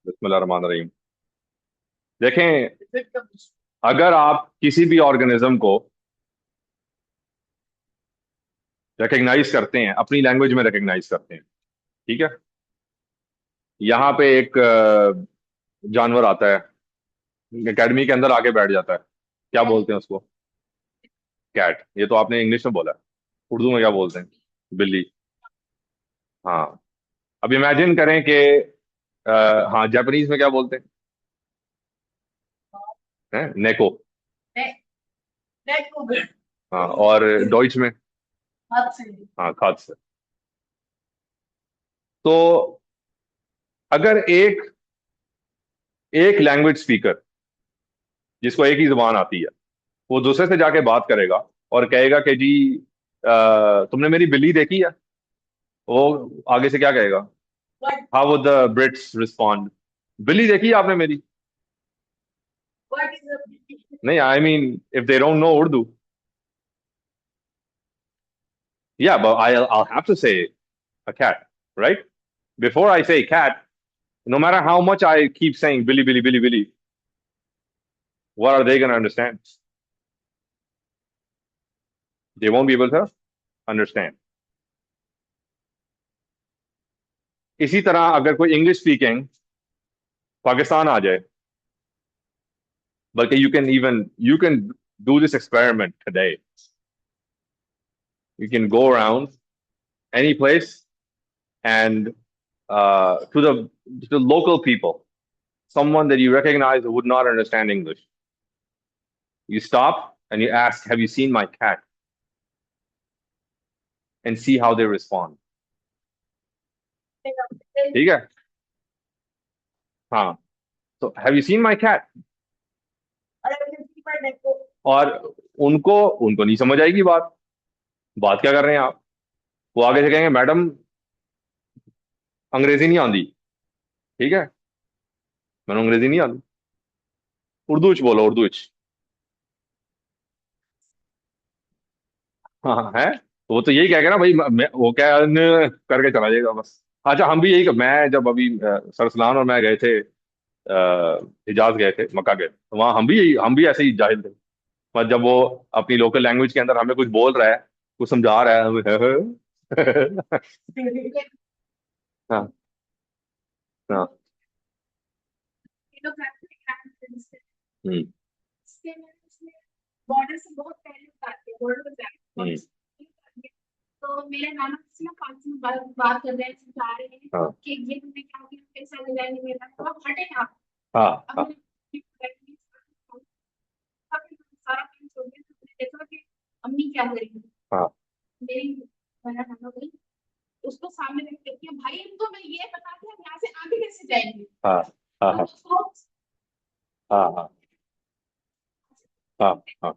बिस्मिल्लाहिर्रहमानिर्रहीम। देखें, अगर आप किसी भी ऑर्गेनिज्म को रिकग्नाइज करते हैं, अपनी लैंग्वेज में रिकग्नाइज करते हैं, ठीक है। यहाँ पे एक जानवर आता है, एकेडमी के अंदर आके बैठ जाता है, क्या बोलते हैं उसको? कैट। ये तो आपने इंग्लिश में बोला है, उर्दू में क्या बोलते हैं? बिल्ली। हाँ। अब इमेजिन करें कि हाँ, जापानीज में क्या बोलते हैं? नेको। हाँ, और डॉइच में? हाँ, खाद से। तो अगर एक एक लैंग्वेज स्पीकर, जिसको एक ही जुबान आती है, वो दूसरे से जाके बात करेगा और कहेगा कि जी तुमने मेरी बिल्ली देखी है, वो आगे से क्या कहेगा? How would the Brits respond? बिल्ली देखी है आपने मेरी? नहीं, I mean if they don't know Urdu, yeah, but I'll have to say a cat, right? Before I say cat, no matter how much I keep saying Billy, Billy, Billy, Billy, what are they going to understand? They won't be able to understand. इसी तरह अगर कोई English speaking Pakistan आ जाए, बल्कि you can do this experiment today. You can go around any place and to the local people, someone that you recognize who would not understand English. You stop and you ask, "Have you seen my cat?" and see how they respond. ठीक है? हाँ। So, have you seen my cat? और उनको उनको नहीं समझ आएगी बात। बात क्या कर रहे हैं आप? वो आगे से कहेंगे, मैडम अंग्रेजी नहीं आती। ठीक है, मैंने अंग्रेजी नहीं आती, उर्दू च बोलो, उर्दू च। हाँ हाँ, है तो वो तो यही कहेगा ना भाई, वो क्या करके चला जाएगा बस। अच्छा, हम भी यही, मैं जब अभी सरसलान और मैं गए थे, हिजाज गए थे, मक्का गए, तो वहाँ हम भी ऐसे ही जाहिल थे। पर जब वो अपनी लोकल लैंग्वेज के अंदर हमें कुछ बोल रहा है, कुछ समझा रहा है, हमें हाँ हाँ। हम्म बॉर्डर से बहुत पहले उतारते हैं, बॉर्डर पे जाते हैं। तो मेरे नाना से ना पास में बात कर रहे हैं, समझा रहे हैं, हाँ, कि ये तुमने क्या किया, कैसा डिजाइन मेरा, तो आप हटे ना। हाँ हाँ। सारा काम छोड़ दिया, तो मैंने देखा कि अम्मी क्या करेंगी। हाँ। मेरी मेरा नाना गई, उसको सामने रख देती है, भाई हम तो मैं ये बताते हैं यहाँ से आगे कैसे जाएंगे। हाँ हाँ हाँ हाँ हाँ हाँ हाँ।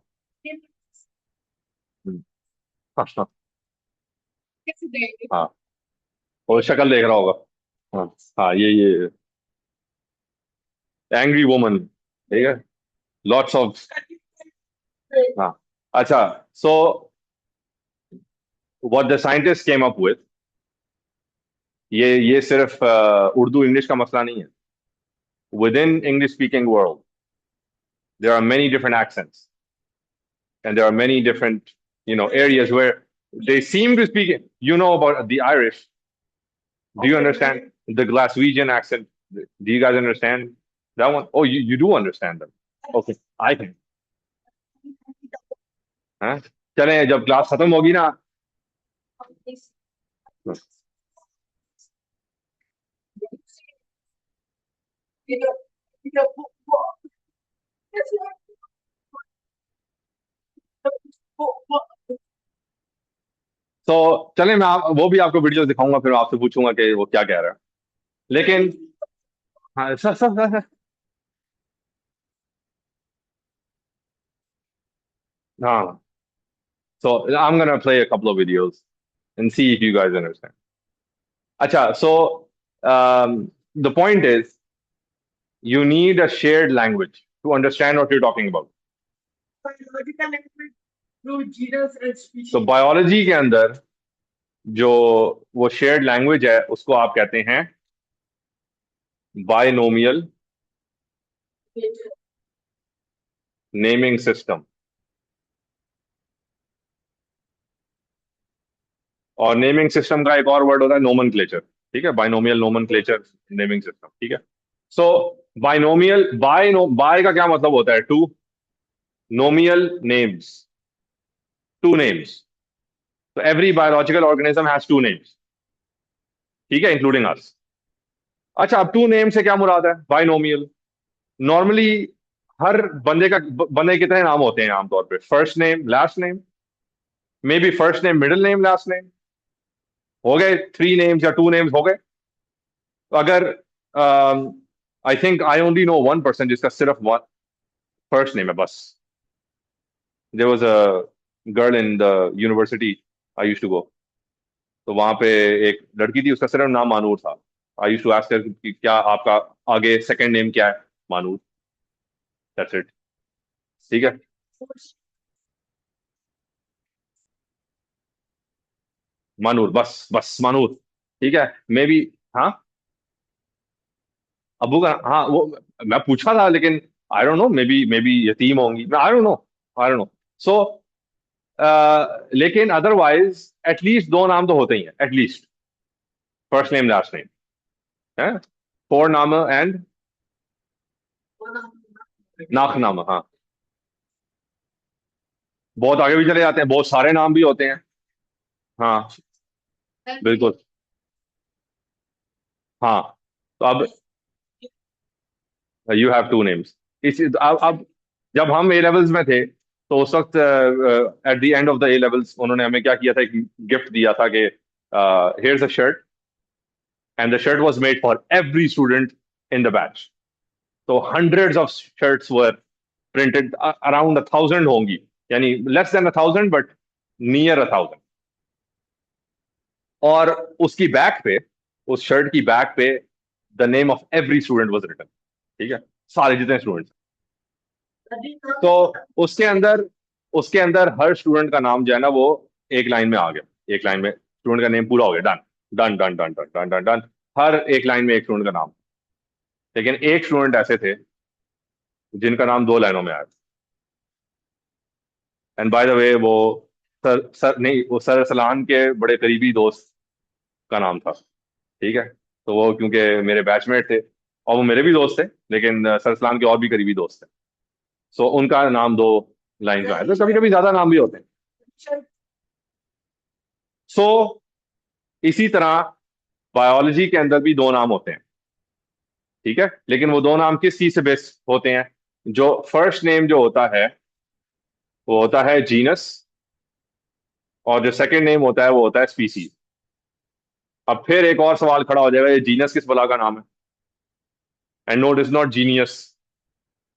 हम्म, हाँ हाँ कैसे जाएंगे, हाँ। और शक्ल देख रहा होगा। हाँ हाँ, ये एंग्री वुमन, ठीक है, लॉट्स ऑफ। हाँ। अच्छा, so what the scientist came up with, ये सिर्फ उर्दू इंग्लिश का मसला नहीं है। With in English speaking world there are many different accents, and there are many different, areas where they seem to speak. You know about the Irish? Do you understand the Glaswegian accent? Do you guys understand that one? Oh, you do understand them. Okay, I can. हाँ, चलें, जब class खत्म होगी ना। तो चलें, वो भी आपको वीडियो दिखाऊंगा, फिर आपसे पूछूंगा कि वो क्या कह रहा है। लेकिन हाँ, सर, हाँ। So I'm gonna play a couple of videos and see if you guys understand. Acha, so the point is, you need a shared language to understand what you're talking about. तो biology के अंदर जो वो shared language है, उसको आप कहते हैं बायनोमियल नेमिंग सिस्टम। और नेमिंग सिस्टम का एक और वर्ड होता है नोमेनक्लेचर। ठीक है, बाइनोमियल नोमेनक्लेचर नेमिंग सिस्टम। ठीक है। सो बाइनोमियल, बाय का क्या मतलब होता है? Two. Nomial names, two names. तो every biological organism has two names. ठीक है, इंक्लूडिंग अस। अच्छा, अब टू नेम से क्या मुराद है? बाइनोमियल। नॉर्मली हर बंदे के कितने नाम होते हैं आमतौर पे? First name, last name, may be first name, middle name, last name. हो गए थ्री नेम्स या टू नेम्स हो गए। तो अगर I think I only know one person जिसका सिर्फ वन फर्स्ट नेम है बस। There was a girl in the university I used to go. तो वहां पे एक लड़की थी, उसका सिर्फ नाम मानूर था। I used to ask her कि क्या आपका आगे सेकंड नेम क्या है? मानूर। That's it. ठीक है। मानूर, बस बस मानूर। ठीक है। Maybe. हाँ, अबू का, हाँ वो मैं पूछा था, लेकिन I don't know, maybe यतीम होंगी, I don't know, I don't know. So लेकिन अदरवाइज एटलीस्ट दो नाम तो होते ही हैं, at least first name last name है। फोर नाम एंड नाख नाम, हाँ। बहुत आगे भी चले जाते हैं, बहुत सारे नाम भी होते हैं। हाँ, बिल्कुल। हाँ, तो अब यू हैव टू नेम्स। इस अब जब हम ए लेवल्स में थे, तो उस वक्त at the end of the A levels उन्होंने हमें क्या किया था, एक गिफ्ट दिया था कि here's a shirt, and the shirt was made for every student in the batch. So hundreds of shirts were printed, around 1,000 होंगी, यानी less than 1,000 but near 1,000। और उसकी बैक पे, उस शर्ट की बैक पे the name of every student was written. ठीक है, सारे जितने स्टूडेंट्स। तो उसके अंदर उसके अंदर हर स्टूडेंट का नाम जो है ना, वो एक लाइन में आ गया। एक लाइन में स्टूडेंट का नेम पूरा हो गया, done done done done done done done done. हर एक लाइन में एक स्टूडेंट का नाम। लेकिन एक स्टूडेंट ऐसे थे जिनका नाम दो लाइनों में आया। एंड बाय द वे, वो सर नहीं, वो सर सलान के बड़े करीबी दोस्त का नाम था। ठीक है। तो वो क्योंकि मेरे बैचमेट थे, और वो मेरे भी दोस्त थे, लेकिन सर सलान के और भी करीबी दोस्त थे। सो उनका नाम दो लाइन का है, तो कभी कभी ज्यादा नाम भी होते हैं। सो इसी तरह बायोलॉजी के अंदर भी दो नाम होते हैं। ठीक है, लेकिन वो दो नाम किस चीज से बेस होते हैं? जो फर्स्ट नेम जो होता है, वो होता है जीनस। और जो सेकंड नेम होता है, वो होता है स्पीसीज। अब फिर एक और सवाल खड़ा हो जाएगा, ये जीनस किस बला का नाम है? And no, it is not genius,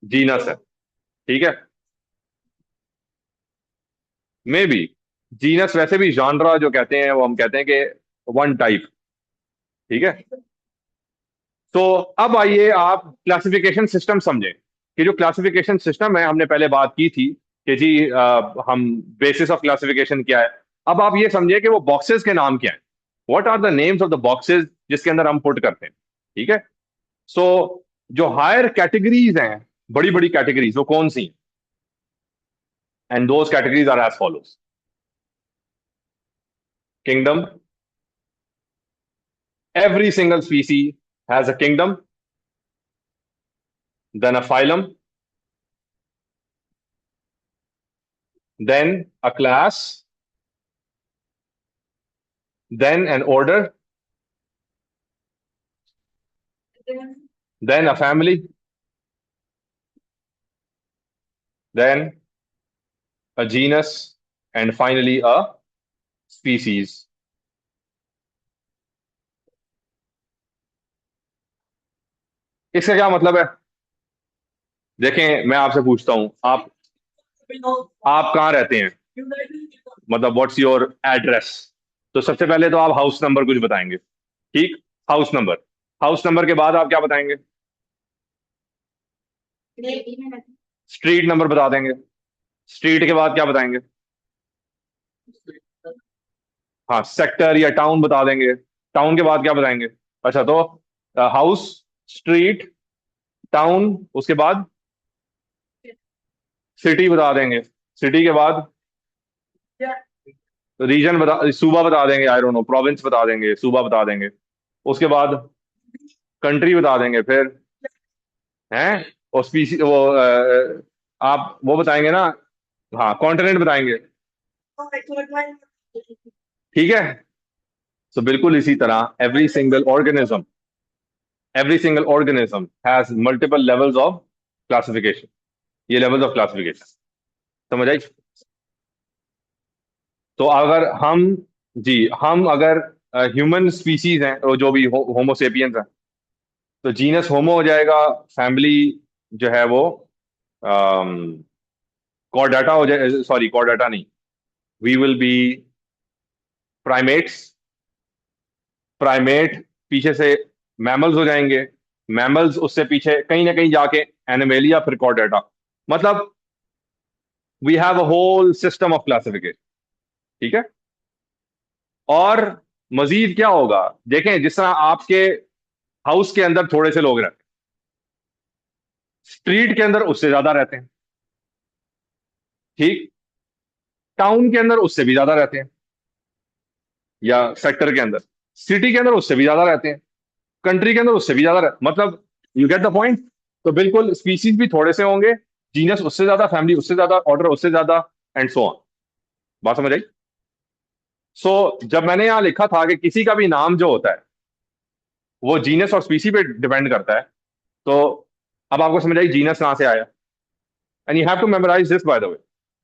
genus है। ठीक है। मे बी जीनस, वैसे भी जॉनरा जो कहते हैं, वो हम कहते हैं कि वन टाइप। ठीक है। तो अब आइए आप क्लासिफिकेशन सिस्टम समझें, कि जो क्लासिफिकेशन सिस्टम है, हमने पहले बात की थी कि जी हम बेसिस ऑफ क्लासिफिकेशन क्या है। अब आप ये समझिए कि वो बॉक्सेस के नाम क्या है। What are the names of the boxes जिसके अंदर हम पुट करते हैं। ठीक है। सो जो हायर कैटेगरीज हैं, बड़ी बड़ी कैटेगरीज, वो कौन सी हैं? And those categories are as follows: kingdom, every single species has a kingdom, then a phylum, then a class, then an order, then a family, then a genus, and finally a species। इसका क्या मतलब है? देखें, मैं आपसे पूछता हूं, आप कहाँ रहते हैं? मतलब व्हाट्स योर एड्रेस? तो सबसे पहले तो आप हाउस नंबर कुछ बताएंगे। ठीक, हाउस नंबर। हाउस नंबर के बाद आप क्या बताएंगे? स्ट्रीट नंबर बता देंगे। स्ट्रीट के बाद क्या बताएंगे? हाँ, सेक्टर या टाउन बता देंगे। टाउन के बाद क्या बताएंगे? अच्छा, तो हाउस, स्ट्रीट, टाउन, उसके बाद सिटी बता देंगे, सिटी के बाद रीजन बता, सूबा बता देंगे, आई डोंट नो, प्रोविंस बता देंगे, सूबा बता देंगे। उसके बाद कंट्री बता देंगे, फिर हैं, और स्पीसी वो आप वो बताएंगे ना, हाँ कॉन्टिनेंट बताएंगे। ठीक है। सो बिल्कुल इसी तरह every single organism has multiple levels of classification. ये लेवल्स ऑफ क्लासिफिकेशन समझ आई। तो अगर हम, जी, हम अगर ह्यूमन स्पीसीज हैं, और जो भी होमोसेपियंस है, तो जीनस होमो हो जाएगा, फैमिली जो है वो कॉर्डेटा हो जाए, सॉरी कॉर्डेटा नहीं, we will be primates, primate पीछे से मैमल्स हो जाएंगे, मैमल्स उससे पीछे कहीं ना कहीं जाके एनिमेलिया, फिर कॉर्डेटा। मतलब we have a whole system of classification. ठीक है। और मजीद क्या होगा, देखें, जिस तरह आपके हाउस के अंदर थोड़े से लोग रहते हैं, स्ट्रीट के अंदर उससे ज्यादा रहते हैं, ठीक, टाउन के अंदर उससे भी ज्यादा रहते हैं, या सेक्टर के अंदर, सिटी के अंदर उससे भी ज्यादा रहते हैं, कंट्री के अंदर उससे भी ज्यादा रहते, मतलब यू गेट द पॉइंट। तो बिल्कुल स्पीसीज भी थोड़े से होंगे, जीनस उससे ज्यादा, फैमिली उससे ज्यादा, ऑर्डर उससे ज्यादा, एंड सो ऑन। बात समझ आई। सो जब मैंने यहां लिखा था कि किसी का भी नाम जो होता है वो जीनस और स्पीसी पे डिपेंड करता है, तो अब आपको समझ आई जीनस कहां से आया। And you have to memorise this by the way.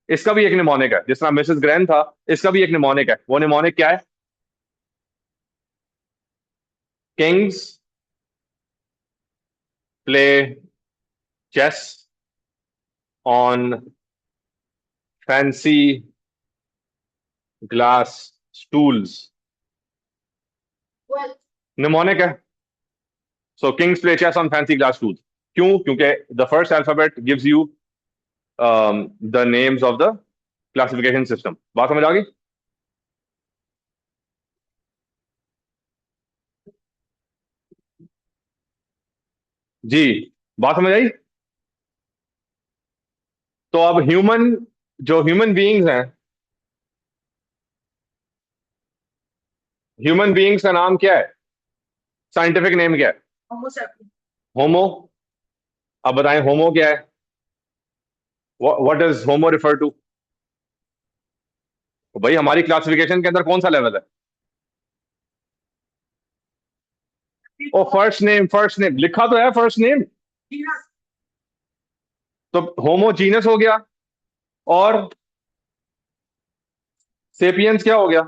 इसका भी एक निमोनिक है, जिस तरह मिसेस ग्रैन था, इसका भी एक निमोनिक है। वो निमोनिक क्या है? Kings play chess on fancy glass stools, mnemonic है। So kings play chess on fancy glass stools, क्यों? क्योंकि the first alphabet gives you the names of the classification system. बात समझ आ गई? जी, बात समझ आई। तो अब जो ह्यूमन बीइंग्स हैं, ह्यूमन बीइंग्स का नाम क्या है? साइंटिफिक नेम क्या है? होमो। अब बताएं होमो क्या है? What does homo refer to? भाई हमारी क्लासिफिकेशन के अंदर कौन सा लेवल है? ओ फर्स्ट नेम, फर्स्ट नेम लिखा तो है, फर्स्ट नेम। तो होमो जीनस हो गया, और सेपियंस क्या हो गया?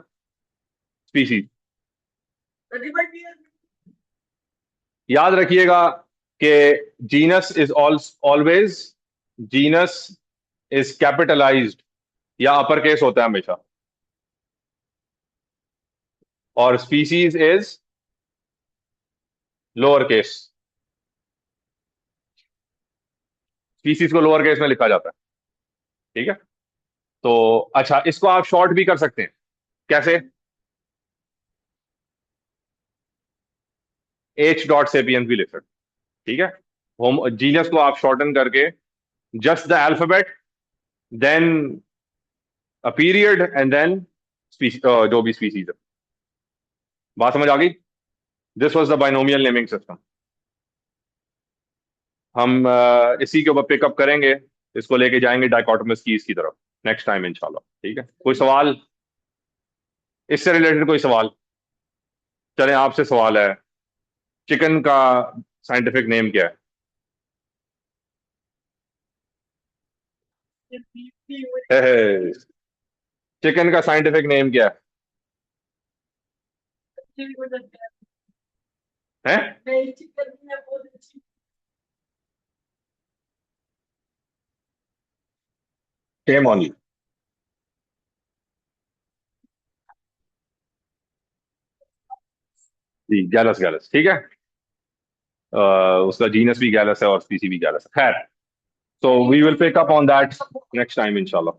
स्पीसीज। याद रखिएगा कि genus is always, genus is capitalised या अपर केस होता है हमेशा, और species is lower case. Species को लोअर केस में लिखा जाता है। ठीक है। तो अच्छा, इसको आप शॉर्ट भी कर सकते हैं। कैसे? एच डॉट सेपियंस भी लिख सकते हैं। ठीक है। होम जीनस को आप शॉर्टन करके just the alphabet, then a period, and then जो भी स्पीसीज है। बात समझ आ गई? This was the binomial naming system. हम इसी के ऊपर पिकअप करेंगे, इसको लेके जाएंगे डाइकोटोमस कीज की तरफ नेक्स्ट टाइम इंशाल्लाह। ठीक है। कोई सवाल इससे रिलेटेड? कोई सवाल? चलें, आपसे सवाल है, चिकन का साइंटिफिक नेम क्या है? चिकन का साइंटिफिक नेम क्या है? Same only. जी, गैलस, गैलस, ठीक है। उसका जीनस भी गैलस है और स्पीसी भी गैलस है। खैर, so we will pick up on that next time inshallah.